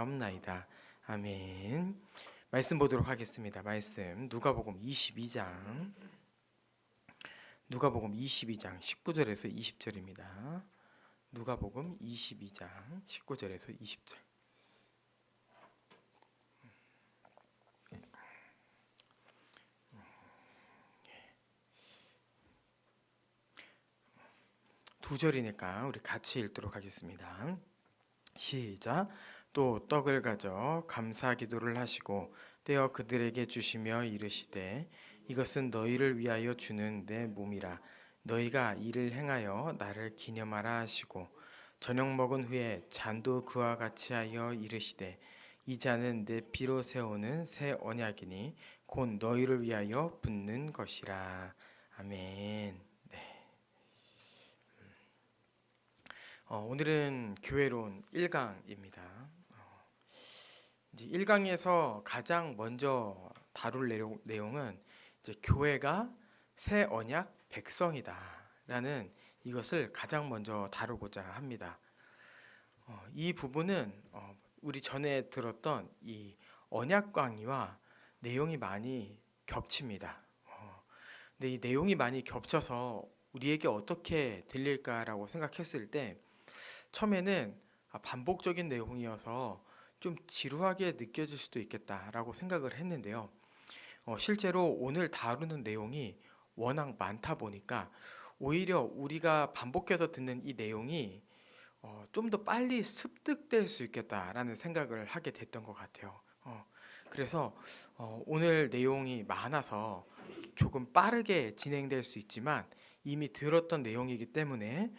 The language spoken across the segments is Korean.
기도하옵나이다. 아멘. 말씀 보도록 하겠습니다. 말씀 누가복음 22장 19절에서 20절입니다. 누가복음 22장 19절에서 20절. 두 절이니까 우리 같이 읽도록 하겠습니다. 시작. 또 떡을 가져 감사 기도를 하시고 떼어 그들에게 주시며 이르시되 이것은 너희를 위하여 주는 내 몸이라. 너희가 이를 행하여 나를 기념하라 하시고 저녁 먹은 후에 잔도 그와 같이 하여 이르시되 이 잔은 내 피로 세우는 새 언약이니 곧 너희를 위하여 붓는 것이라. 아멘. 오늘은 교회론 1강입니다. 이제 1강에서 가장 먼저 다룰 내용은 이제 교회가 새 언약 백성이다라는 이것을 가장 먼저 다루고자 합니다. 이 부분은 우리 전에 들었던 이 언약 강의와 내용이 많이 겹칩니다. 근데 이 내용이 많이 겹쳐서 우리에게 어떻게 들릴까라고 생각했을 때 처음에는 반복적인 내용이어서 좀 지루하게 느껴질 수도 있겠다라고 생각을 했는데요. 실제로 오늘 다루는 내용이 워낙 많다 보니까 오히려 우리가 반복해서 듣는 이 내용이 좀 더 빨리 습득될 수 있겠다라는 생각을 하게 됐던 것 같아요. 그래서 오늘 내용이 많아서 조금 빠르게 진행될 수 있지만 이미 들었던 내용이기 때문에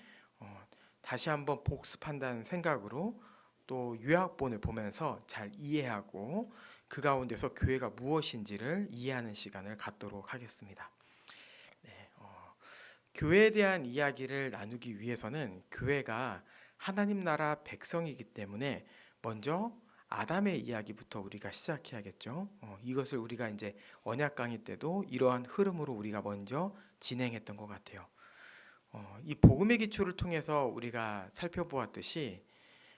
다시 한번 복습한다는 생각으로 또 요약본을 보면서 잘 이해하고 그 가운데서 교회가 무엇인지를 이해하는 시간을 갖도록 하겠습니다. 교회에 대한 이야기를 나누기 위해서는 교회가 하나님 나라 백성이기 때문에 먼저 아담의 이야기부터 우리가 시작해야겠죠. 이것을 우리가 이제 언약 강의 때도 이러한 흐름으로 우리가 먼저 진행했던 것 같아요. 이 복음의 기초를 통해서 우리가 살펴보았듯이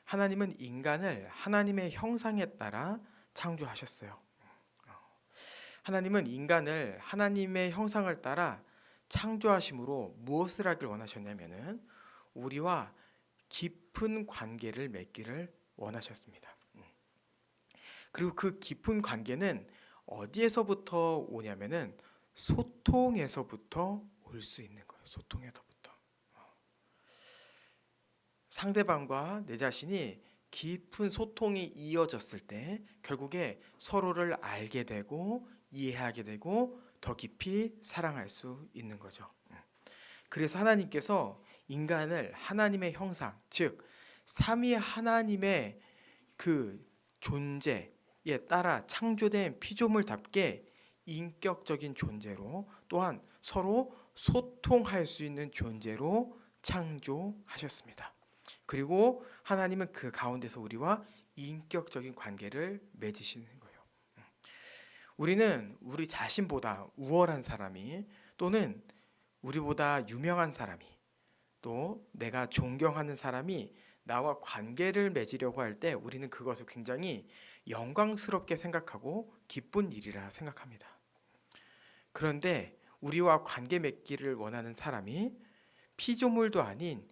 하나님은 인간을 하나님의 형상에 따라 창조하셨어요. 하나님은 인간을 하나님의 형상을 따라 창조하심으로 무엇을 하길 원하셨냐면은 우리와 깊은 관계를 맺기를 원하셨습니다. 그리고 그 깊은 관계는 어디에서부터 오냐면은 소통에서부터 올 수 있는 거예요. 소통에서부터. 상대방과 내 자신이 깊은 소통이 이어졌을 때 결국에 서로를 알게 되고 이해하게 되고 더 깊이 사랑할 수 있는 거죠. 그래서 하나님께서 인간을 하나님의 형상, 즉 삼위 하나님의 그 존재에 따라 창조된 피조물답게 인격적인 존재로 또한 서로 소통할 수 있는 존재로 창조하셨습니다. 그리고 하나님은 그 가운데서 우리와 인격적인 관계를 맺으시는 거예요. 우리는 우리 자신보다 우월한 사람이 또는 우리보다 유명한 사람이 또 내가 존경하는 사람이 나와 관계를 맺으려고 할 때 우리는 그것을 굉장히 영광스럽게 생각하고 기쁜 일이라 생각합니다. 그런데 우리와 관계 맺기를 원하는 사람이 피조물도 아닌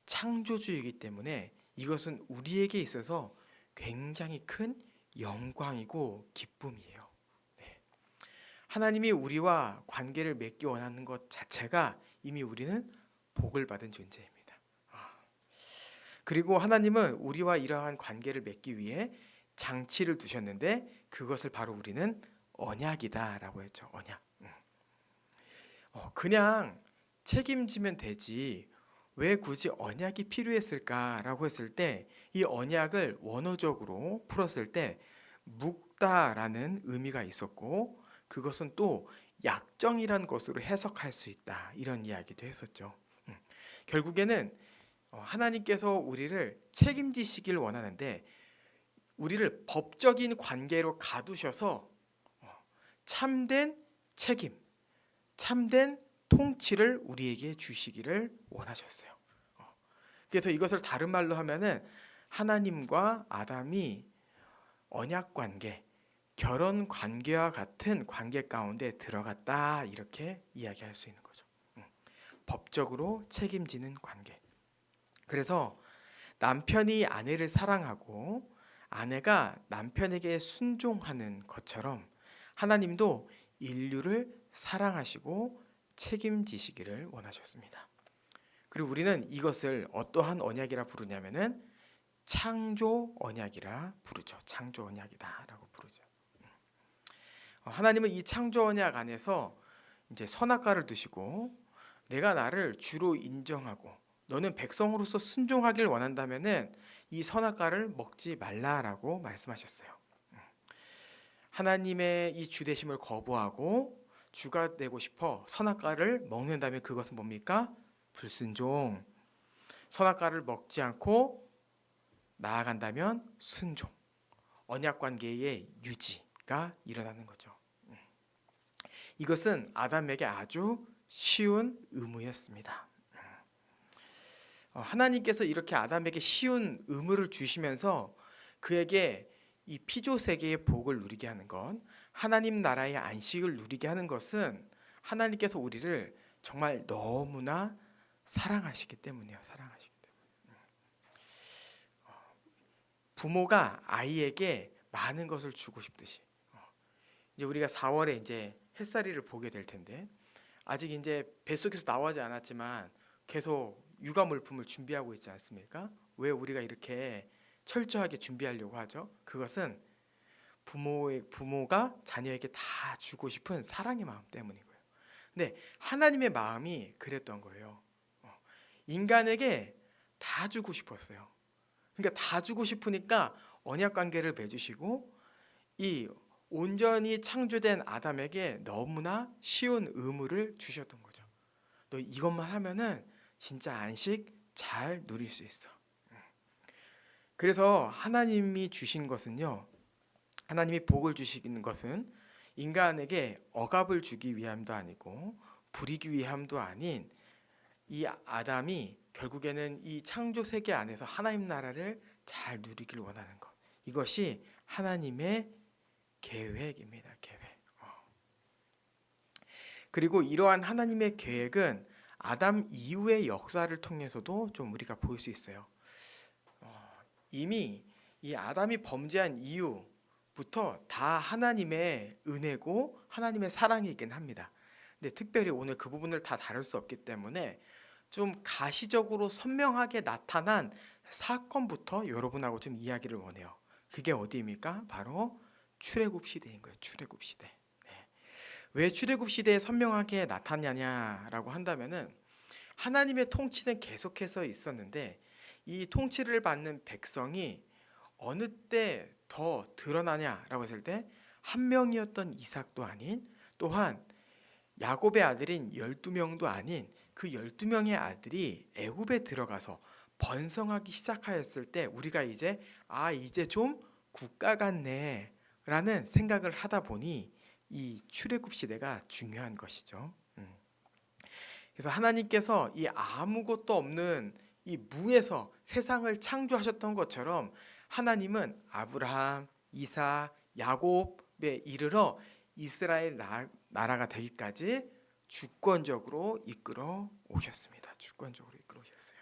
창조주이기 때문에 이것은 우리에게 있어서 굉장히 큰 영광이고 기쁨이에요. 하나님이 우리와 관계를 맺기 원하는 것 자체가 이미 우리는 복을 받은 존재입니다. 그리고 하나님은 우리와 이러한 관계를 맺기 위해 장치를 두셨는데 그것을 바로 우리는 언약이다라고 했죠. 언약. 그냥 책임지면 되지 왜 굳이 언약이 필요했을까라고 했을 때 이 언약을 원어적으로 풀었을 때 묵다라는 의미가 있었고 그것은 또 약정이라는 것으로 해석할 수 있다 이런 이야기도 했었죠. 결국에는 하나님께서 우리를 책임지시길 원하는데 우리를 법적인 관계로 가두셔서 참된 책임, 참된 통치를 우리에게 주시기를 원하셨어요. 그래서 이것을 다른 말로 하면은 하나님과 아담이 언약 관계, 결혼 관계와 같은 관계 가운데 들어갔다 이렇게 이야기할 수 있는 거죠. 법적으로 책임지는 관계. 그래서 남편이 아내를 사랑하고 아내가 남편에게 순종하는 것처럼 하나님도 인류를 사랑하시고 책임지시기를 원하셨습니다. 그리고 우리는 이것을 어떠한 언약이라 부르냐면은 창조 언약이라 부르죠. 창조 언약이다라고 부르죠. 하나님은 이 창조 언약 안에서 이제 선악과를 두시고 내가 나를 주로 인정하고 너는 백성으로서 순종하길 원한다면은 이 선악과를 먹지 말라라고 말씀하셨어요. 하나님의 이 주되심을 거부하고 주가 되고 싶어 선악과를 먹는다면 그것은 뭡니까? 불순종. 선악과를 먹지 않고 나아간다면 순종. 언약 관계의 유지가 일어나는 거죠. 이것은 아담에게 아주 쉬운 의무였습니다. 하나님께서 이렇게 아담에게 쉬운 의무를 주시면서 그에게 이 피조 세계의 복을 누리게 하는 것, 하나님 나라의 안식을 누리게 하는 것은 하나님께서 우리를 정말 너무나 사랑하시기 때문이에요. 사랑하시기 때문에. 부모가 아이에게 많은 것을 주고 싶듯이 이제 우리가 4월에 이제 햇살이를 보게 될 텐데 아직 이제 뱃속에서 나오지 않았지만 계속 육아 물품을 준비하고 있지 않습니까? 왜 우리가 이렇게 철저하게 준비하려고 하죠? 그것은 부모가 자녀에게 다 주고 싶은 사랑의 마음 때문이고요. 근데 하나님의 마음이 그랬던 거예요. 인간에게 다 주고 싶었어요. 그러니까 다 주고 싶으니까 언약 관계를 맺으시고 이 온전히 창조된 아담에게 너무나 쉬운 의무를 주셨던 거죠. 너 이것만 하면은 진짜 안식 잘 누릴 수 있어. 그래서 하나님이 주신 것은요. 하나님이 복을 주시는 것은 인간에게 억압을 주기 위함도 아니고 부리기 위함도 아닌 이 아담이 결국에는 이 창조 세계 안에서 하나님 나라를 잘 누리길 원하는 것. 이것이 하나님의 계획입니다. 계획. 그리고 이러한 하나님의 계획은 아담 이후의 역사를 통해서도 좀 우리가 볼 수 있어요. 이미 이 아담이 범죄한 이후부터 다 하나님의 은혜고 하나님의 사랑이긴 합니다. 근데 특별히 오늘 그 부분을 다 다룰 수 없기 때문에 좀 가시적으로 선명하게 나타난 사건부터 여러분하고 좀 이야기를 원해요. 그게 어디입니까? 바로 출애굽 시대인 거예요. 출애굽 시대. 네. 왜 출애굽 시대에 선명하게 나타나냐라고 한다면은 하나님의 통치는 계속해서 있었는데 이 통치를 받는 백성이 어느 때 더 드러나냐라고 했을 때 한 명이었던 이삭도 아닌 또한 야곱의 아들인 12명도 아닌 그 12명의 아들이 애굽에 들어가서 번성하기 시작하였을 때 우리가 이제 이제 좀 국가 같네 라는 생각을 하다 보니 이 출애굽 시대가 중요한 것이죠. 그래서 하나님께서 이 아무것도 없는 이 무에서 세상을 창조하셨던 것처럼 하나님은 아브라함, 이삭, 야곱에 이르러 이스라엘 나라가 되기까지 주권적으로 이끌어 오셨습니다. 주권적으로 이끌어 오셨어요.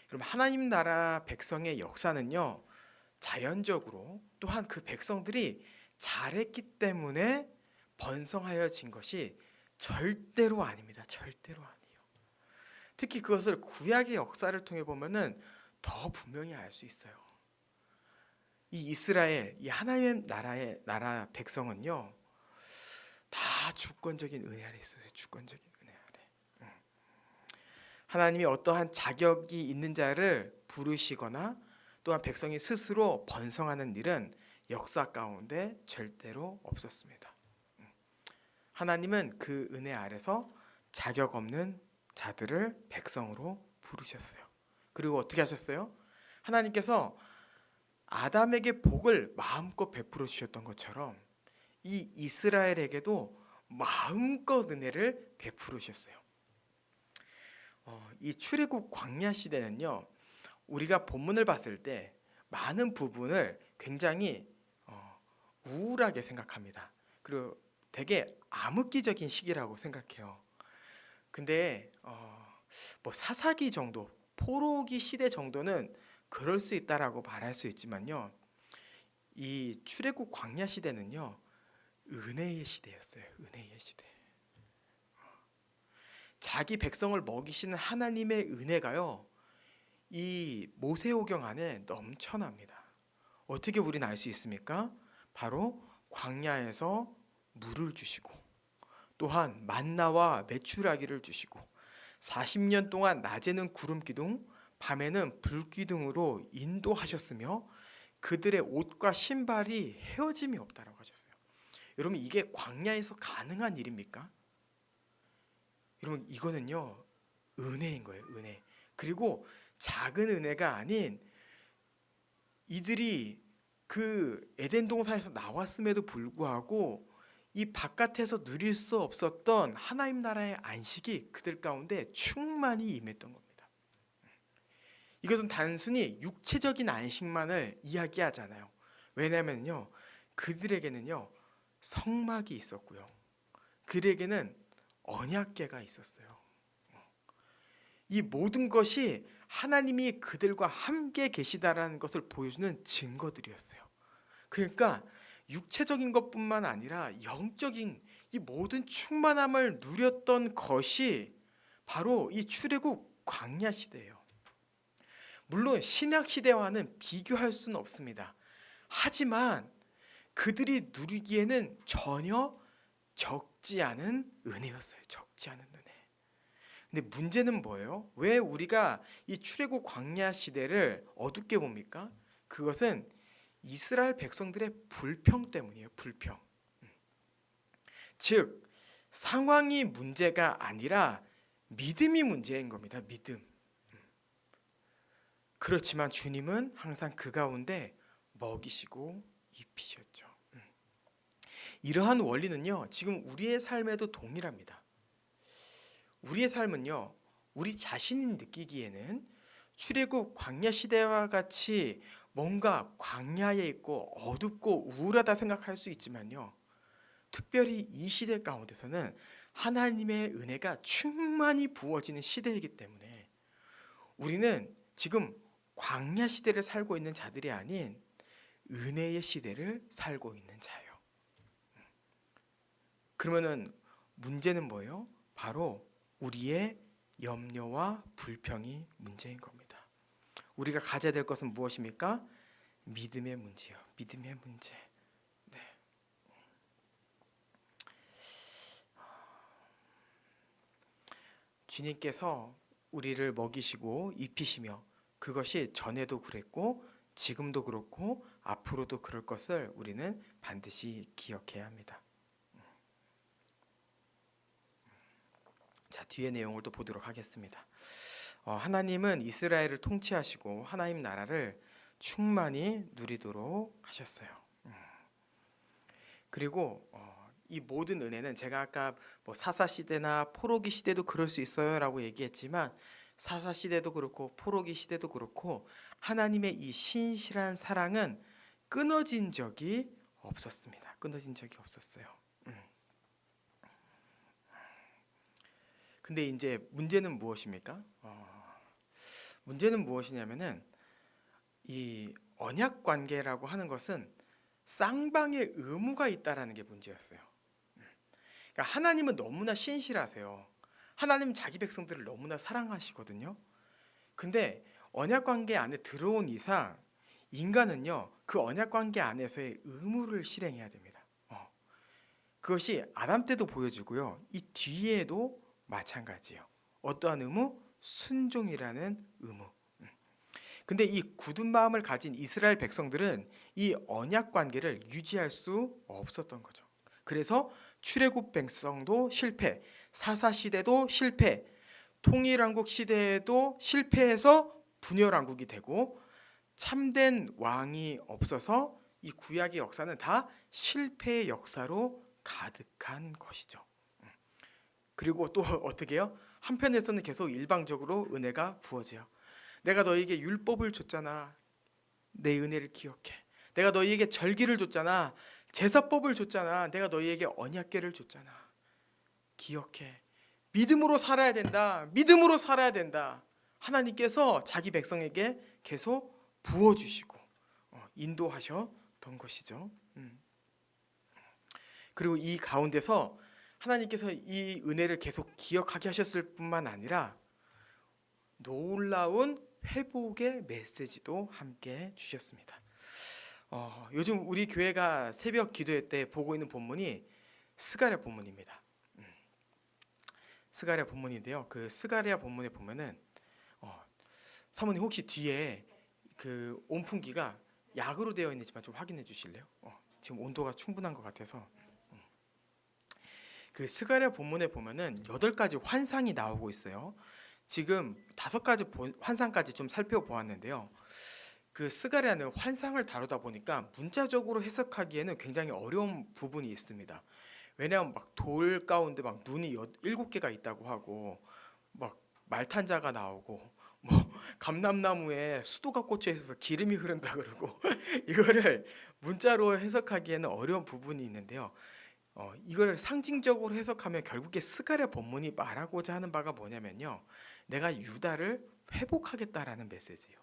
그럼 하나님 나라 백성의 역사는요. 자연적으로 또한 그 백성들이 잘했기 때문에 번성하여진 것이 절대로 아닙니다. 절대로 아니에요. 특히 그것을 구약의 역사를 통해 보면은 더 분명히 알 수 있어요. 이 이스라엘, 이 하나님의 나라 백성은요, 다 주권적인 은혜 아래 있어요. 주권적인 은혜 아래. 하나님이 어떠한 자격이 있는 자를 부르시거나 또한 백성이 스스로 번성하는 일은 역사 가운데 절대로 없었습니다. 하나님은 그 은혜 아래서 자격 없는 자들을 백성으로 부르셨어요. 그리고 어떻게 하셨어요? 하나님께서 아담에게 복을 마음껏 베풀어 주셨던 것처럼 이 이스라엘에게도 마음껏 은혜를 베풀어 주셨어요. 이 출애굽 광야 시대는요. 우리가 본문을 봤을 때 많은 부분을 굉장히 우울하게 생각합니다. 그리고 되게 암흑기적인 시기라고 생각해요. 근데 뭐 사사기 정도, 포로기 시대 정도는 그럴 수 있다라고 말할 수 있지만요. 이 출애굽 광야 시대는요. 은혜의 시대였어요. 은혜의 시대. 자기 백성을 먹이시는 하나님의 은혜가요. 이 모세오경 안에 넘쳐납니다. 어떻게 우리는 알 수 있습니까? 바로 광야에서 물을 주시고 또한 만나와 메추라기를 주시고 40년 동안 낮에는 구름 기둥, 밤에는 불 기둥으로 인도하셨으며 그들의 옷과 신발이 헤어짐이 없다라고 하셨어요. 여러분 이게 광야에서 가능한 일입니까? 여러분 이거는요 은혜인 거예요. 은혜. 그리고 작은 은혜가 아닌 이들이 그 에덴 동산에서 나왔음에도 불구하고 이 바깥에서 누릴 수 없었던 하나님 나라의 안식이 그들 가운데 충만히 임했던 겁니다. 이것은 단순히 육체적인 안식만을 이야기하잖아요. 왜냐하면요 그들에게는요 성막이 있었고요. 그들에게는 언약궤가 있었어요. 이 모든 것이 하나님이 그들과 함께 계시다라는 것을 보여주는 증거들이었어요. 그러니까 육체적인 것뿐만 아니라 영적인 이 모든 충만함을 누렸던 것이 바로 이 출애굽 광야 시대예요. 물론 신약 시대와는 비교할 수는 없습니다. 하지만 그들이 누리기에는 전혀 적지 않은 은혜였어요. 적지 않은 은혜. 근데 문제는 뭐예요? 왜 우리가 이 출애굽 광야 시대를 어둡게 봅니까? 그것은 이스라엘 백성들의 불평 때문이에요. 불평. 즉 상황이 문제가 아니라 믿음이 문제인 겁니다. 믿음. 그렇지만 주님은 항상 그 가운데 먹이시고 입히셨죠. 이러한 원리는요. 지금 우리의 삶에도 동일합니다. 우리의 삶은요. 우리 자신이 느끼기에는 출애굽 광야 시대와 같이 뭔가 광야에 있고 어둡고 우울하다 생각할 수 있지만요. 특별히 이 시대 가운데서는 하나님의 은혜가 충만히 부어지는 시대이기 때문에 우리는 지금 광야 시대를 살고 있는 자들이 아닌 은혜의 시대를 살고 있는 자예요. 그러면은 문제는 뭐예요? 바로 우리의 염려와 불평이 문제인 겁니다. 우리가 가져야 될 것은 무엇입니까? 믿음의 문제요. 믿음의 문제. 네. 주님께서 우리를 먹이시고 입히시며 그것이 전에도 그랬고 지금도 그렇고 앞으로도 그럴 것을 우리는 반드시 기억해야 합니다. 자, 뒤의 내용을 또 보도록 하겠습니다. 하나님은 이스라엘을 통치하시고 하나님 나라를 충만히 누리도록 하셨어요. 그리고 이 모든 은혜는 제가 아까 뭐 사사 시대나 포로기 시대도 그럴 수 있어요라고 얘기했지만 사사 시대도 그렇고 포로기 시대도 그렇고 하나님의 이 신실한 사랑은 끊어진 적이 없었습니다. 끊어진 적이 없었어요. 근데 이제 문제는 무엇입니까? 문제는 무엇이냐면은 이 언약 관계라고 하는 것은 쌍방의 의무가 있다라는 게 문제였어요. 그러니까 하나님은 너무나 신실하세요. 하나님은 자기 백성들을 너무나 사랑하시거든요. 근데 언약 관계 안에 들어온 이상 인간은요 그 언약 관계 안에서의 의무를 실행해야 됩니다. 그것이 아담 때도 보여지고요. 이 뒤에도 마찬가지예요. 어떠한 의무? 순종이라는 의무. 근데 이 굳은 마음을 가진 이스라엘 백성들은 이 언약 관계를 유지할 수 없었던 거죠. 그래서 출애굽 백성도 실패, 사사 시대도 실패, 통일왕국 시대에도 실패해서 분열왕국이 되고 참된 왕이 없어서 이 구약의 역사는 다 실패의 역사로 가득한 것이죠. 그리고 또 어떻게 해요? 한편에서는 계속 일방적으로 은혜가 부어져요. 내가 너에게 율법을 줬잖아. 내 은혜를 기억해. 내가 너희에게 절기를 줬잖아. 제사법을 줬잖아. 내가 너희에게 언약궤를 줬잖아. 기억해. 믿음으로 살아야 된다. 믿음으로 살아야 된다. 하나님께서 자기 백성에게 계속 부어주시고 인도하셨던 것이죠. 그리고 이 가운데서 하나님께서 이 은혜를 계속 기억하게 하셨을 뿐만 아니라 놀라운 회복의 메시지도 함께 주셨습니다. 요즘 우리 교회가 새벽 기도회 때 보고 있는 본문이 스가랴 본문입니다. 스가랴 본문인데요. 그 스가랴 본문에 보면은 사모님 혹시 뒤에 그 온풍기가 약으로 되어 있는지만 좀 확인해 주실래요? 지금 온도가 충분한 것 같아서. 그 스가랴 본문에 보면은 8가지 환상이 나오고 있어요. 지금 5가지 환상까지 좀 살펴보았는데요. 그 스가랴는 환상을 다루다 보니까 문자적으로 해석하기에는 굉장히 어려운 부분이 있습니다. 왜냐하면 막 돌 가운데 막 눈이 7개가 있다고 하고 막 말탄자가 나오고 뭐 감람나무에 수도가 꽂혀 있어서 기름이 흐른다 그러고 이거를 문자로 해석하기에는 어려운 부분이 있는데요. 이걸 상징적으로 해석하면 결국에 스가랴 본문이 말하고자 하는 바가 뭐냐면요. 내가 유다를 회복하겠다라는 메시지예요.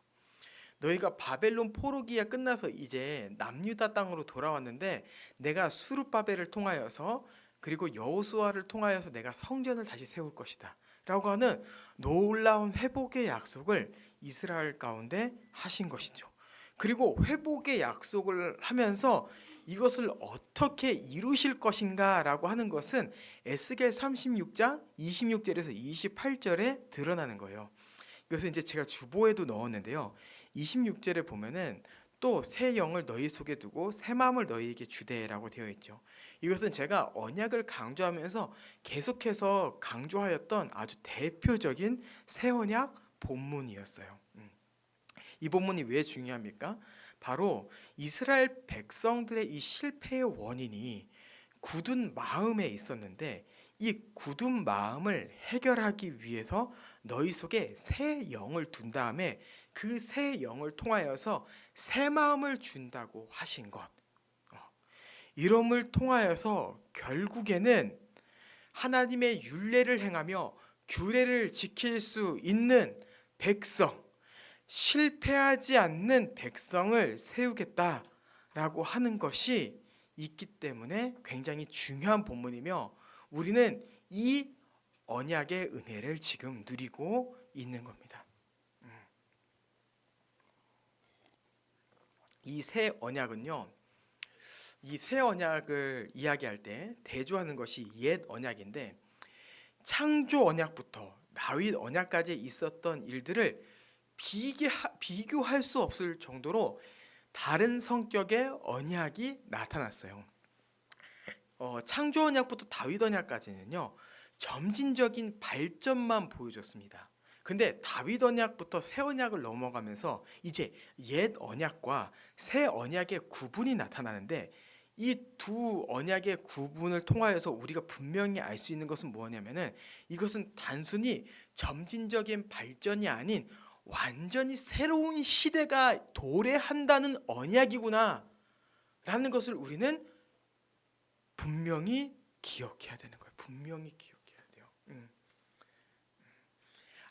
너희가 바벨론 포로기가 끝나서 이제 남유다 땅으로 돌아왔는데 내가 수룹바벨을 통하여서 그리고 여호수아를 통하여서 내가 성전을 다시 세울 것이다 라고 하는 놀라운 회복의 약속을 이스라엘 가운데 하신 것이죠. 그리고 회복의 약속을 하면서 이것을 어떻게 이루실 것인가 라고 하는 것은 에스겔 36장 26절에서 28절에 드러나는 거예요. 이것은 이제 제가 주보에도 넣었는데요. 26절에 보면은 또 새 영을 너희 속에 두고 새 마음을 너희에게 주되라고 되어 있죠. 이것은 제가 언약을 강조하면서 계속해서 강조하였던 아주 대표적인 새 언약 본문이었어요. 이 본문이 왜 중요합니까? 바로 이스라엘 백성들의 이 실패의 원인이 굳은 마음에 있었는데 이 굳은 마음을 해결하기 위해서 너희 속에 새 영을 둔 다음에 그 새 영을 통하여서 새 마음을 준다고 하신 것. 이름을 통하여서 결국에는 하나님의 율례를 행하며 규례를 지킬 수 있는 백성, 실패하지 않는 백성을 세우겠다라고 하는 것이 있기 때문에 굉장히 중요한 본문이며 우리는 이 언약의 은혜를 지금 누리고 있는 겁니다. 이 새 언약은요. 이 새 언약을 이야기할 때 대조하는 것이 옛 언약인데 창조 언약부터 다윗 언약까지 있었던 일들을 비교할 수 없을 정도로 다른 성격의 언약이 나타났어요. 창조 언약부터 다윗 언약까지는요. 점진적인 발전만 보여줬습니다. 근데 다윗 언약부터 새 언약을 넘어가면서 이제 옛 언약과 새 언약의 구분이 나타나는데 이 두 언약의 구분을 통하여서 우리가 분명히 알 수 있는 것은 뭐냐면은 이것은 단순히 점진적인 발전이 아닌 완전히 새로운 시대가 도래한다는 언약이구나 라는 것을 우리는 분명히 기억해야 되는 거예요. 분명히 기억해야 돼요.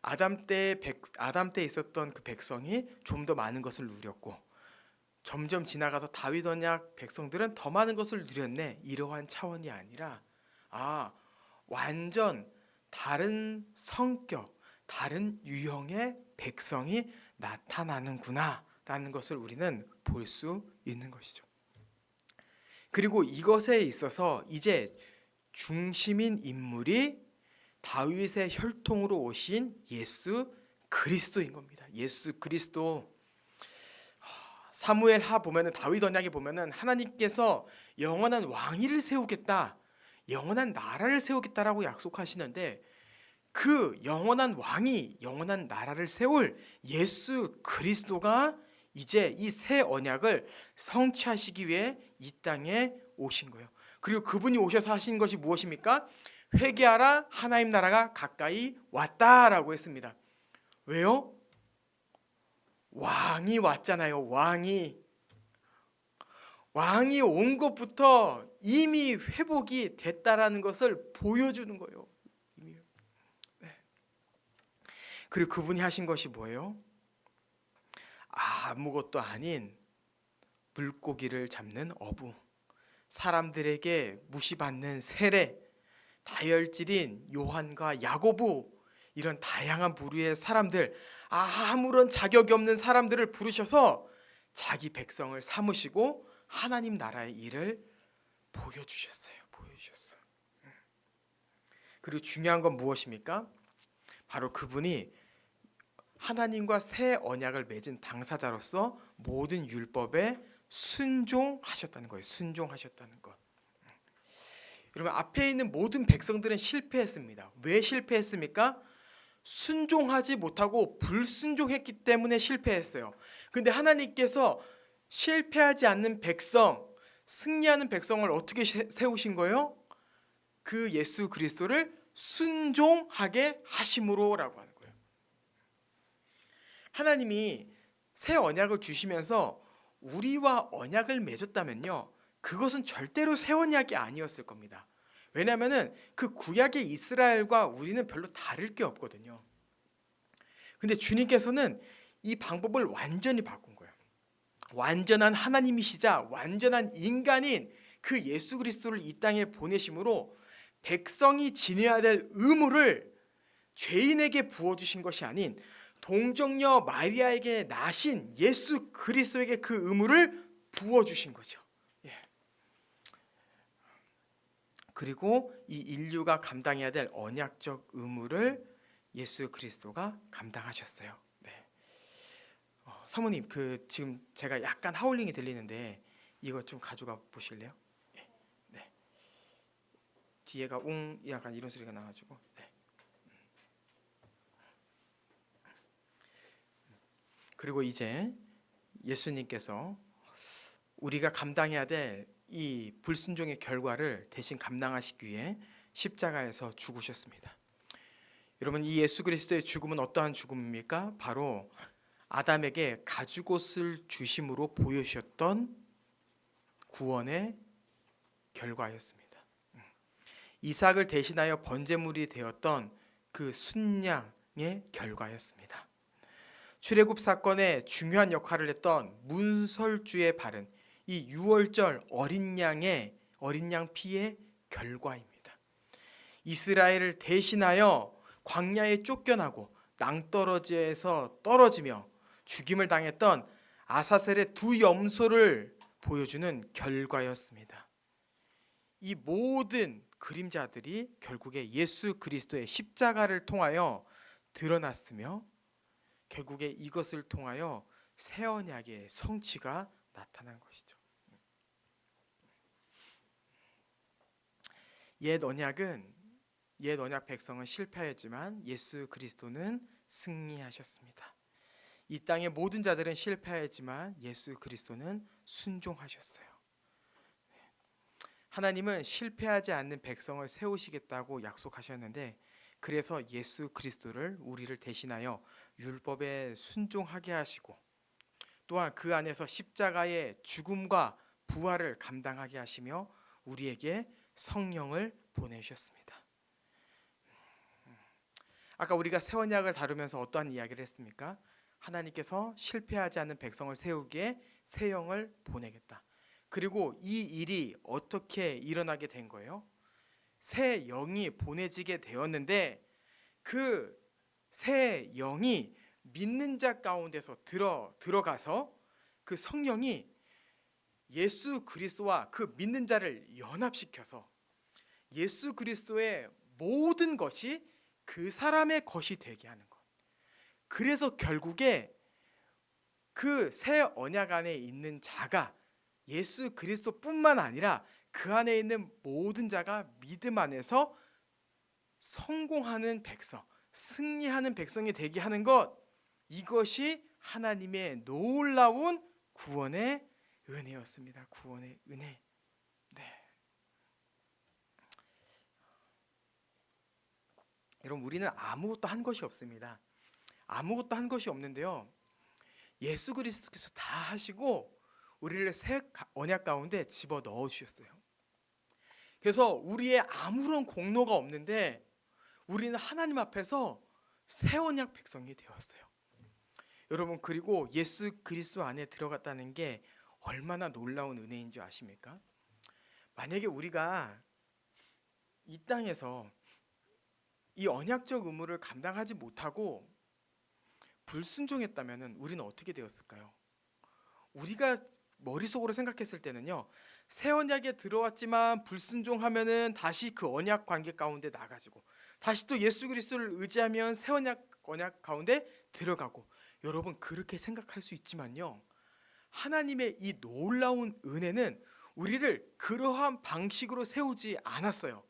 아담 때 있었던 그 백성이 좀 더 많은 것을 누렸고 점점 지나가서 다윗 언약 백성들은 더 많은 것을 누렸네. 이러한 차원이 아니라 완전 다른 성격, 다른 유형의 백성이 나타나는구나 라는 것을 우리는 볼 수 있는 것이죠. 그리고 이것에 있어서 이제 중심인 인물이 다윗의 혈통으로 오신 예수 그리스도인 겁니다. 예수 그리스도. 사무엘하 보면은 다윗 언약에 보면은 하나님께서 영원한 왕위를 세우겠다, 영원한 나라를 세우겠다라고 약속하시는데 그 영원한 왕이 영원한 나라를 세울 예수 그리스도가 이제 이 새 언약을 성취하시기 위해 이 땅에 오신 거예요. 그리고 그분이 오셔서 하신 것이 무엇입니까? 회개하라, 하나님 나라가 가까이 왔다라고 했습니다. 왜요? 왕이 왔잖아요. 왕이. 왕이 온 것부터 이미 회복이 됐다라는 것을 보여주는 거예요. 네. 그리고 그분이 하신 것이 뭐예요? 아무것도 아닌 물고기를 잡는 어부, 사람들에게 무시받는 세례, 다혈질인 요한과 야고보, 이런 다양한 부류의 사람들, 아무런 자격이 없는 사람들을 부르셔서 자기 백성을 삼으시고 하나님 나라의 일을 보여주셨어요. 그리고 중요한 건 무엇입니까? 바로 그분이 하나님과 새 언약을 맺은 당사자로서 모든 율법에 순종하셨다는 거예요. 순종하셨다는 것. 여러분, 앞에 있는 모든 백성들은 실패했습니다. 왜 실패했습니까? 순종하지 못하고 불순종했기 때문에 실패했어요. 근데 하나님께서 실패하지 않는 백성, 승리하는 백성을 어떻게 세우신 거예요? 그 예수 그리스도를 순종하게 하심으로라고 하는 거예요. 하나님이 새 언약을 주시면서 우리와 언약을 맺었다면요, 그것은 절대로 새 언약이 아니었을 겁니다. 왜냐하면 그 구약의 이스라엘과 우리는 별로 다를 게 없거든요. 근데 주님께서는 이 방법을 완전히 바꾼 거예요. 완전한 하나님이시자 완전한 인간인 그 예수 그리스도를 이 땅에 보내심으로 백성이 지내야 될 의무를 죄인에게 부어주신 것이 아닌 동정녀 마리아에게 나신 예수 그리스도에게 그 의무를 부어주신 거죠. 예. 그리고 이 인류가 감당해야 될 언약적 의무를 예수 그리스도가 감당하셨어요. 네. 사모님, 지금 제가 약간 하울링이 들리는데 이거 좀 가져가 보실래요? 네. 네. 뒤에가 웅 약간 이런 소리가 나가지고. 네. 그리고 이제 예수님께서 우리가 감당해야 될 이 불순종의 결과를 대신 감당하시기 위해 십자가에서 죽으셨습니다. 여러분, 이 예수 그리스도의 죽음은 어떠한 죽음입니까? 바로 아담에게 가죽옷을 주심으로 보여주셨던 구원의 결과였습니다. 이삭을 대신하여 번제물이 되었던 그 순양의 결과였습니다. 출애굽 사건에 중요한 역할을 했던 문설주의 발은 이 유월절 어린 양 피의 결과입니다. 이스라엘을 대신하여 광야에 쫓겨나고 낭떠러지에서 떨어지며 죽임을 당했던 아사셀의 두 염소를 보여주는 결과였습니다. 이 모든 그림자들이 결국에 예수 그리스도의 십자가를 통하여 드러났으며 결국에 이것을 통하여 새 언약의 성취가 나타난 것이죠. 옛 언약 백성은 실패하였지만 예수 그리스도는 승리하셨습니다. 이 땅의 모든 자들은 실패하였지만 예수 그리스도는 순종하셨어요. 하나님은 실패하지 않는 백성을 세우시겠다고 약속하셨는데, 그래서 예수 그리스도를 우리를 대신하여 율법에 순종하게 하시고 또한 그 안에서 십자가의 죽음과 부활을 감당하게 하시며 우리에게 성령을 보내주셨습니다. 아까 우리가 새 언약을 다루면서 어떠한 이야기를 했습니까? 하나님께서 실패하지 않는 백성을 세우기에 새 영을 보내겠다. 그리고 이 일이 어떻게 일어나게 된 거예요? 새 영이 보내지게 되었는데 그 새 영이 믿는 자 가운데서 들어가서 그 성령이 예수 그리스도와 그 믿는 자를 연합시켜서 예수 그리스도의 모든 것이 그 사람의 것이 되게 하는 것. 그래서 결국에 그 새 언약 안에 있는 자가 예수 그리스도뿐만 아니라 그 안에 있는 모든 자가 믿음 안에서 성공하는 백성, 승리하는 백성이 되게 하는 것, 이것이 하나님의 놀라운 구원의 은혜였습니다. 구원의 은혜. 네. 여러분, 우리는 아무것도 한 것이 없습니다. 아무것도 한 것이 없는데요, 예수 그리스도께서 다 하시고 우리를 새 언약 가운데 집어 넣어 주셨어요. 그래서 우리의 아무런 공로가 없는데 우리는 하나님 앞에서 새 언약 백성이 되었어요. 여러분, 그리고 예수 그리스도 안에 들어갔다는 게 얼마나 놀라운 은혜인 줄 아십니까? 만약에 우리가 이 땅에서 이 언약적 의무를 감당하지 못하고 불순종했다면 우리는 어떻게 되었을까요? 우리가 머릿속으로 생각했을 때는요, 새 언약에 들어왔지만 불순종하면은 다시 그 언약 관계 가운데 나가지고 다시 또 예수 그리스도를 의지하면 새 언약 가운데 들어가고, 여러분 그렇게 생각할 수 있지만요, 하나님의 이 놀라운 은혜는 우리를 그러한 방식으로 세우지 않았어요.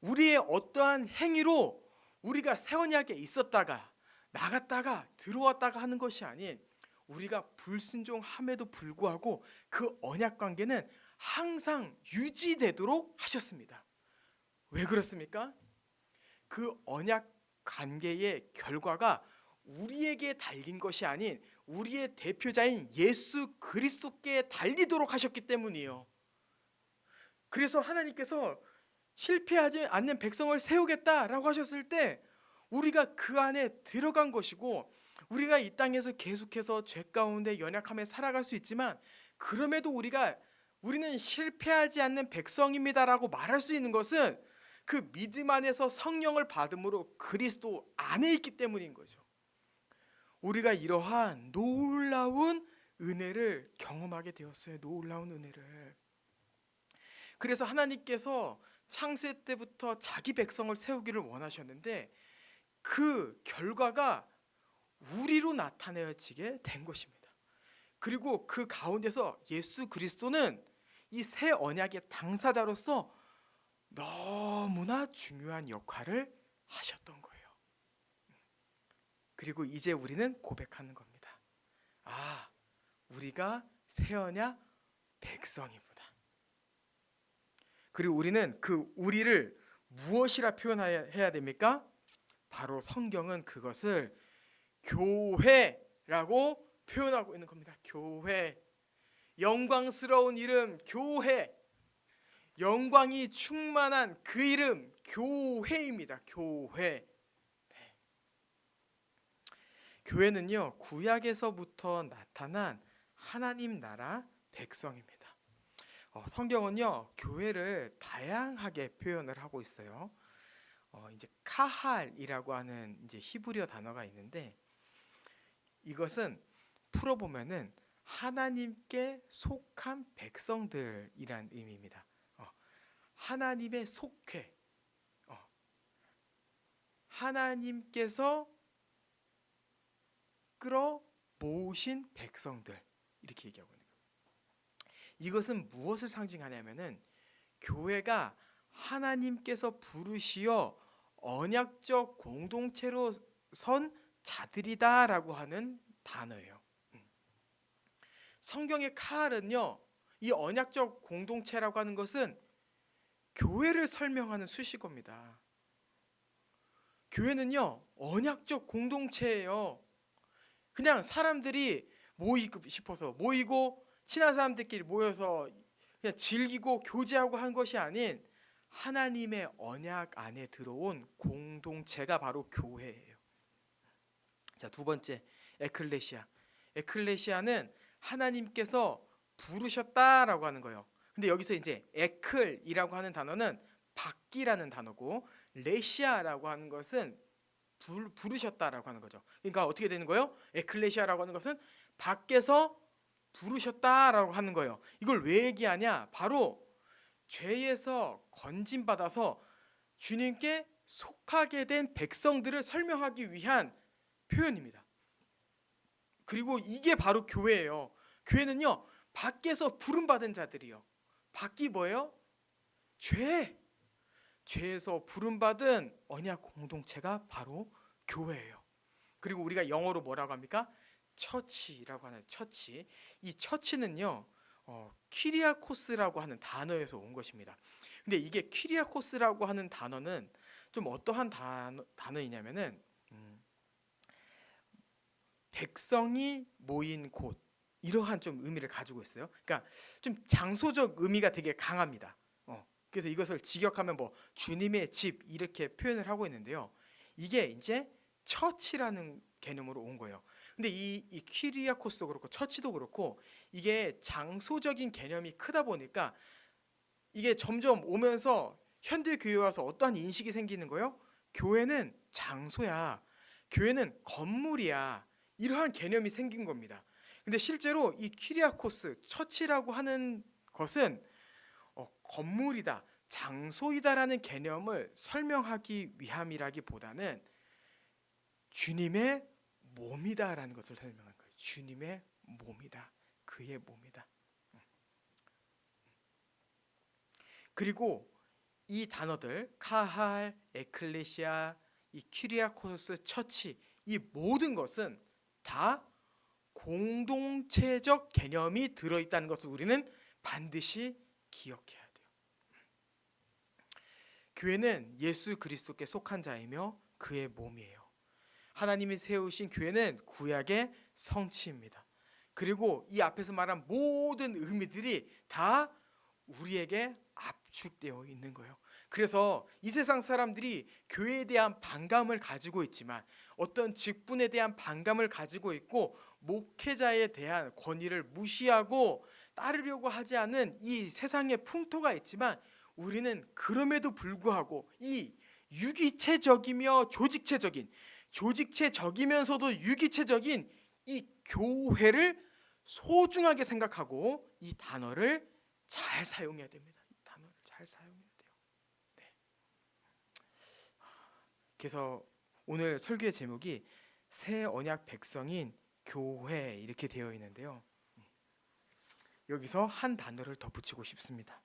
우리의 어떠한 행위로 우리가 새 언약에 있었다가 나갔다가 들어왔다가 하는 것이 아닌, 우리가 불순종함에도 불구하고 그 언약 관계는 항상 유지되도록 하셨습니다. 왜 그렇습니까? 그 언약 관계의 결과가 우리에게 달린 것이 아닌 우리의 대표자인 예수 그리스도께 달리도록 하셨기 때문이에요. 그래서 하나님께서 실패하지 않는 백성을 세우겠다라고 하셨을 때 우리가 그 안에 들어간 것이고, 우리가 이 땅에서 계속해서 죄 가운데 연약함에 살아갈 수 있지만 그럼에도 우리는 실패하지 않는 백성입니다라고 말할 수 있는 것은 그 믿음 안에서 성령을 받음으로 그리스도 안에 있기 때문인 거죠. 우리가 이러한 놀라운 은혜를 경험하게 되었어요. 놀라운 은혜를. 그래서 하나님께서 창세 때부터 자기 백성을 세우기를 원하셨는데 그 결과가 우리로 나타내지게 된 것입니다. 그리고 그 가운데서 예수 그리스도는 이 새 언약의 당사자로서 너무나 중요한 역할을 하셨던 거예요. 그리고 이제 우리는 고백하는 겁니다. 아, 우리가 새 언약 백성이구나. 그리고 우리는 그 우리를 무엇이라 표현해야 됩니까? 바로 성경은 그것을 교회라고 표현하고 있는 겁니다. 교회. 영광스러운 이름 교회. 영광이 충만한 그 이름 교회입니다. 교회. 네. 교회는요, 구약에서부터 나타난 하나님 나라 백성입니다. 성경은요, 교회를 다양하게 표현을 하고 있어요. 이제 카할이라고 하는 이제 히브리어 단어가 있는데, 이것은 풀어보면은 하나님께 속한 백성들이란 의미입니다. 하나님의 속회, 하나님께서 끌어 모으신 백성들, 이렇게 얘기하고 있는 거예요. 이것은 무엇을 상징하냐면은 교회가 하나님께서 부르시어 언약적 공동체로 선 자들이다라고 하는 단어예요. 성경의 카할은요, 이 언약적 공동체라고 하는 것은 교회를 설명하는 수식어입니다. 교회는요, 언약적 공동체예요. 그냥 사람들이 모이고 싶어서 모이고 친한 사람들끼리 모여서 그냥 즐기고 교제하고 한 것이 아닌 하나님의 언약 안에 들어온 공동체가 바로 교회예요. 자, 두 번째, 에클레시아. 에클레시아는 하나님께서 부르셨다라고 하는 거예요. 근데 여기서 이제 에클이라고 하는 단어는 받기라는 단어고, 레시아라고 하는 것은 부르셨다라고 하는 거죠. 그러니까 어떻게 되는 거예요? 에클레시아라고 하는 것은 밖에서 부르셨다라고 하는 거예요. 이걸 왜 얘기하냐? 바로 죄에서 건진받아서 주님께 속하게 된 백성들을 설명하기 위한 표현입니다. 그리고 이게 바로 교회예요. 교회는요, 밖에서 부름받은 자들이요. 밖이 뭐예요? 죄에서 부름받은 언약 공동체가 바로 교회예요. 그리고 우리가 영어로 뭐라고 합니까? 처치라고 하는 처치. 이 처치는요, 퀴리아코스라고 하는 단어에서 온 것입니다. 근데 이게 퀴리아코스라고 하는 단어는 좀 어떠한 단어이냐면은 백성이 모인 곳, 이러한 좀 의미를 가지고 있어요. 그러니까 좀 장소적 의미가 되게 강합니다. 그래서 이것을 직역하면 뭐 주님의 집 이렇게 표현을 하고 있는데요. 이게 이제 처치라는 개념으로 온 거예요. 근데 이 키리아코스도 그렇고 처치도 그렇고 이게 장소적인 개념이 크다 보니까 이게 점점 오면서 현대 교회에 와서 어떠한 인식이 생기는 거예요? 교회는 장소야. 교회는 건물이야. 이러한 개념이 생긴 겁니다. 근데 실제로 이 키리아코스 처치라고 하는 것은 건물이다, 장소이다라는 개념을 설명하기 위함이라기보다는 주님의 몸이다라는 것을 설명한 거예요. 주님의 몸이다. 그의 몸이다. 그리고 이 단어들 카할, 에클레시아, 이 키리아코스, 처치 이 모든 것은 다 공동체적 개념이 들어있다는 것을 우리는 반드시 기억해야 돼요. 교회는 예수 그리스도께 속한 자이며 그의 몸이에요. 하나님이 세우신 교회는 구약의 성취입니다. 그리고 이 앞에서 말한 모든 의미들이 다 우리에게 압축되어 있는 거예요. 그래서 이 세상 사람들이 교회에 대한 반감을 가지고 있지만, 어떤 직분에 대한 반감을 가지고 있고, 목회자에 대한 권위를 무시하고 따르려고 하지 않는 이 세상의 풍토가 있지만, 우리는 그럼에도 불구하고 이 유기체적이며 조직체적이면서도 유기체적인 이 교회를 소중하게 생각하고 이 단어를 잘 사용해야 됩니다. 이 단어를 잘 사용해야 돼요. 네. 그래서 오늘 설교의 제목이 새 언약 백성인 교회 이렇게 되어 있는데요. 여기서 한 단어를 더 붙이고 싶습니다.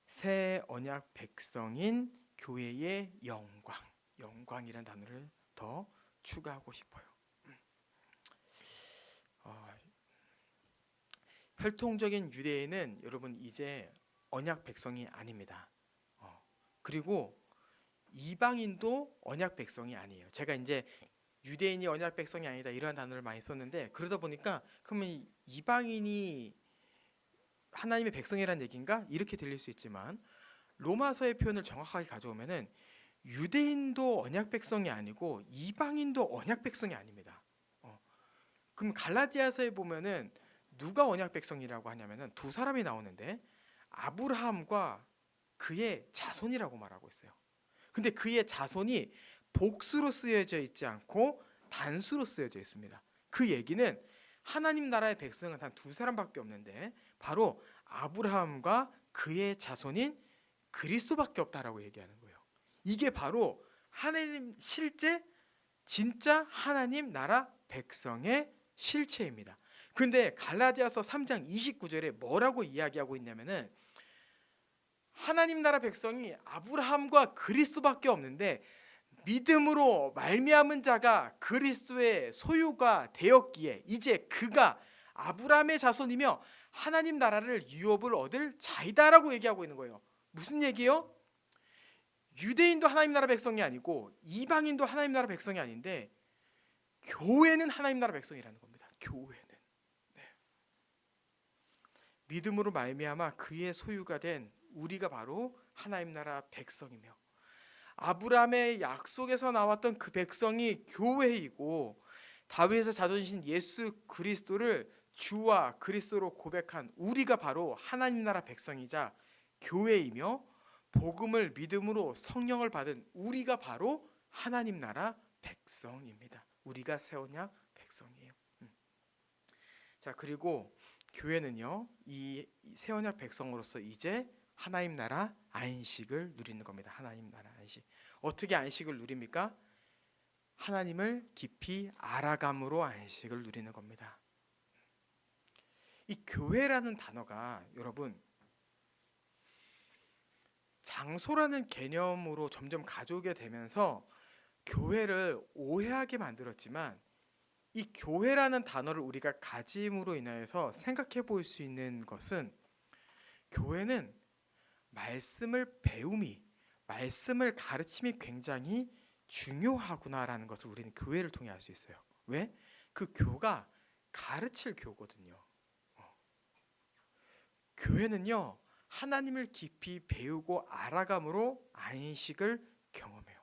새 언약 백성인 교회의 영광이라는 단어를 더 추가하고 싶어요. 혈통적인 유대인은 여러분 이제 언약 백성이 아닙니다. 그리고 이방인도 언약 백성이 아니에요. 제가 이제 유대인이 언약 백성이 아니다 이러한 단어를 많이 썼는데, 그러다 보니까 그러면 이방인이 하나님의 백성이라는 얘기인가? 이렇게 들릴 수 있지만, 로마서의 표현을 정확하게 가져오면은 유대인도 언약 백성이 아니고 이방인도 언약 백성이 아닙니다. 그럼 갈라디아서에 보면은 누가 언약 백성이라고 하냐면은 두 사람이 나오는데 아브라함과 그의 자손이라고 말하고 있어요. 근데 그의 자손이 복수로 쓰여져 있지 않고 단수로 쓰여져 있습니다. 그 얘기는 하나님 나라의 백성은 단 두 사람밖에 없는데 바로 아브라함과 그의 자손인 그리스도밖에 없다라고 얘기하는 거예요. 이게 바로 하나님 실제 진짜 하나님 나라 백성의 실체입니다. 근데 갈라디아서 3장 29절에 뭐라고 이야기하고 있냐면은 하나님 나라 백성이 아브라함과 그리스도밖에 없는데 믿음으로 말미암은 자가 그리스도의 소유가 되었기에 이제 그가 아브라함의 자손이며 하나님 나라를 유업을 얻을 자이다라고 얘기하고 있는 거예요. 무슨 얘기예요? 유대인도 하나님 나라 백성이 아니고 이방인도 하나님 나라 백성이 아닌데 교회는 하나님 나라 백성이라는 겁니다. 교회는 믿음으로 말미암아 그의 소유가 된 우리가 바로 하나님 나라 백성이며, 아브라함의 약속에서 나왔던 그 백성이 교회이고, 다윗의 자존신 예수 그리스도를 주와 그리스도로 고백한 우리가 바로 하나님 나라 백성이자 교회이며, 복음을 믿음으로 성령을 받은 우리가 바로 하나님 나라 백성입니다. 우리가 새 언약 백성이에요. 자, 그리고 교회는요, 이 새 언약 백성으로서 이제 하나님 나라 안식을 누리는 겁니다. 하나님 나라 안식. 어떻게 안식을 누립니까? 하나님을 깊이 알아감으로 안식을 누리는 겁니다. 이 교회라는 단어가 여러분 장소라는 개념으로 점점 가져오게 되면서 교회를 오해하게 만들었지만, 이 교회라는 단어를 우리가 가짐으로 인하여서 생각해 볼 수 있는 것은 교회는 말씀을 배움이, 말씀을 가르침이 굉장히 중요하구나라는 것을 우리는 교회를 통해 알 수 있어요. 왜? 그 교가 가르칠 교거든요. 교회는요, 하나님을 깊이 배우고 알아감으로 안식을 경험해요.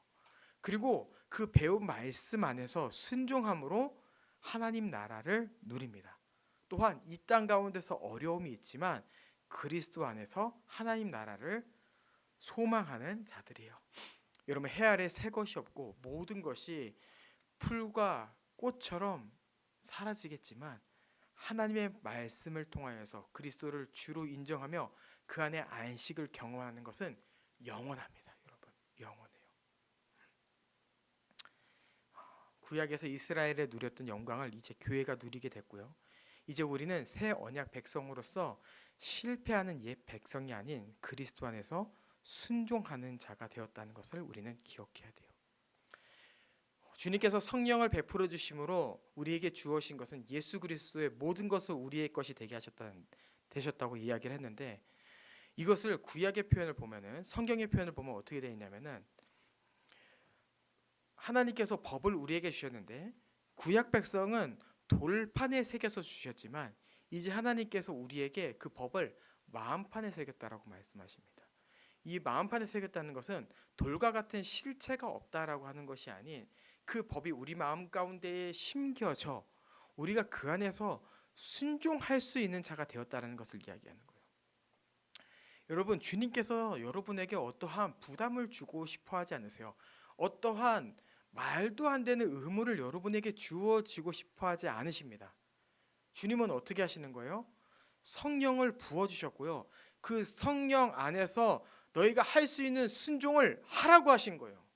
그리고 그 배운 말씀 안에서 순종함으로 하나님 나라를 누립니다. 또한 이 땅 가운데서 어려움이 있지만 그리스도 안에서 하나님 나라를 소망하는 자들이에요. 여러분, 해 아래 새 것이 없고 모든 것이 풀과 꽃처럼 사라지겠지만 하나님의 말씀을 통하여서 그리스도를 주로 인정하며 그 안에 안식을 경험하는 것은 영원합니다. 여러분, 영원해요. 구약에서 이스라엘에 누렸던 영광을 이제 교회가 누리게 됐고요. 이제 우리는 새 언약 백성으로서 실패하는 옛 백성이 아닌 그리스도 안에서 순종하는 자가 되었다는 것을 우리는 기억해야 돼요. 주님께서 성령을 베풀어 주심으로 우리에게 주어진 것은 예수 그리스도의 모든 것을 우리의 것이 되게 되셨다고 이야기를 했는데, 이것을 구약의 표현을 보면은, 성경의 표현을 보면 어떻게 되어 있냐면은, 하나님께서 법을 우리에게 주셨는데 구약 백성은 돌판에 새겨서 주셨지만 이제 하나님께서 우리에게 그 법을 마음판에 새겼다라고 말씀하십니다. 이 마음판에 새겼다는 것은 돌과 같은 실체가 없다라고 하는 것이 아닌 그 법이 우리 마음 가운데에 심겨져 우리가 그 안에서 순종할 수 있는 자가 되었다는 것을 이야기하는 거예요. 여러분, 주님께서 여러분에게 어떠한 부담을 주고 싶어 하지 않으세요. 어떠한 말도 안 되는 의무를 여러분에게 주어지고 싶어 하지 않으십니다. 주님은 어떻게 하시는 거예요? 성령을 부어주셨고요. 그 성령 안에서 너희가 할 수 있는 순종을 하라고 하신 거예요.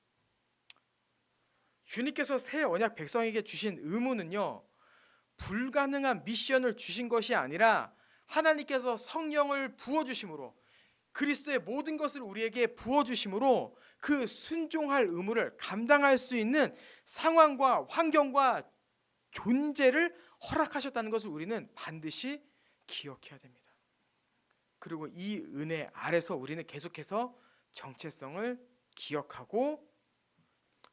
주님께서 새 언약 백성에게 주신 의무는요, 불가능한 미션을 주신 것이 아니라 하나님께서 성령을 부어주심으로 그리스도의 모든 것을 우리에게 부어주심으로 그 순종할 의무를 감당할 수 있는 상황과 환경과 존재를 허락하셨다는 것을 우리는 반드시 기억해야 됩니다. 그리고 이 은혜 아래서 우리는 계속해서 정체성을 기억하고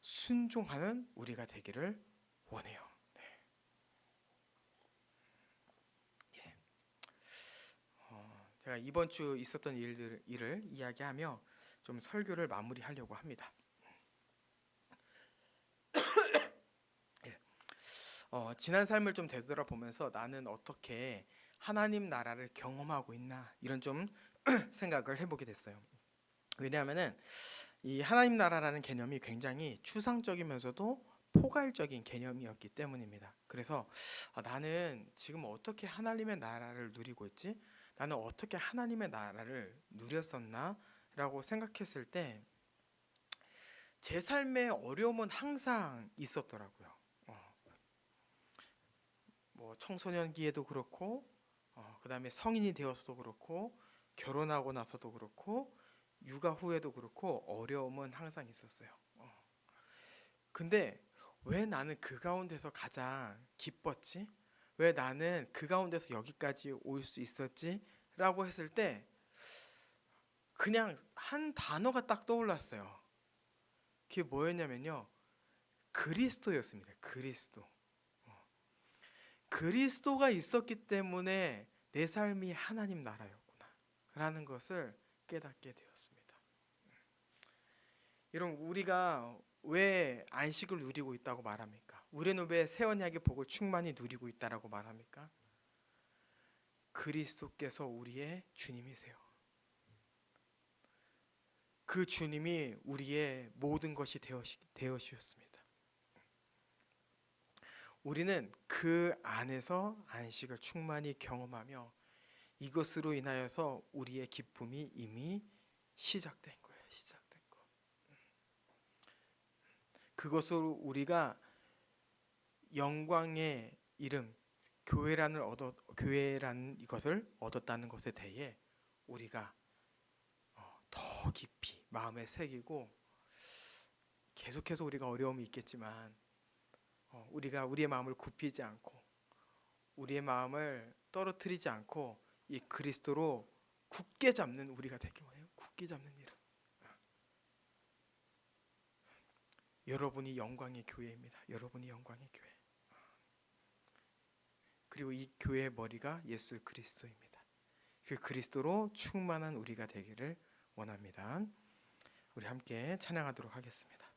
순종하는 우리가 되기를 원해요. 네. 예. 제가 이번 주 있었던 일을 이야기하며 좀 설교를 마무리하려고 합니다. 예. 지난 삶을 좀 되돌아보면서 나는 어떻게 하나님 나라를 경험하고 있나 이런 좀 생각을 해보게 됐어요. 왜냐하면은 이 하나님 나라라는 개념이 굉장히 추상적이면서도 포괄적인 개념이었기 때문입니다. 그래서 나는 지금 어떻게 하나님의 나라를 누리고 있지? 나는 어떻게 하나님의 나라를 누렸었나? 라고 생각했을 때 제 삶의 어려움은 항상 있었더라고요. 뭐 청소년기에도 그렇고 그다음에 성인이 되어서도 그렇고 결혼하고 나서도 그렇고 육아 후에도 그렇고 어려움은 항상 있었어요. 근데 왜 나는 그 가운데서 가장 기뻤지? 왜 나는 그 가운데서 여기까지 올 수 있었지? 라고 했을 때 그냥 한 단어가 딱 떠올랐어요. 그게 뭐였냐면요, 그리스도였습니다. 그리스도. 그리스도가 있었기 때문에 내 삶이 하나님 나라였구나 라는 것을 깨닫게 되었습니다. 여러분, 우리가 왜 안식을 누리고 있다고 말합니까? 우리는 왜 새 언약의 복을 충만히 누리고 있다라고 말합니까? 그리스도께서 우리의 주님이세요. 그 주님이 우리의 모든 것이 되어주셨습니다. 우리는 그 안에서 안식을 충만히 경험하며 이것으로 인하여서 우리의 기쁨이 이미 시작된 거예요. 시작된 거. 그것으로 우리가 영광의 이름 교회라는 이것을 얻었다는 것에 대해 우리가 더 깊이 마음에 새기고, 계속해서 우리가 어려움이 있겠지만 우리가 우리의 마음을 굽히지 않고 우리의 마음을 떨어뜨리지 않고 이 그리스도로 굳게 잡는 우리가 되길 원해요. 굳게 잡는 일은 여러분이 영광의 교회입니다. 여러분이 영광의 교회. 그리고 이 교회의 머리가 예수 그리스도입니다. 그 그리스도로 충만한 우리가 되기를 원합니다. 우리 함께 찬양하도록 하겠습니다.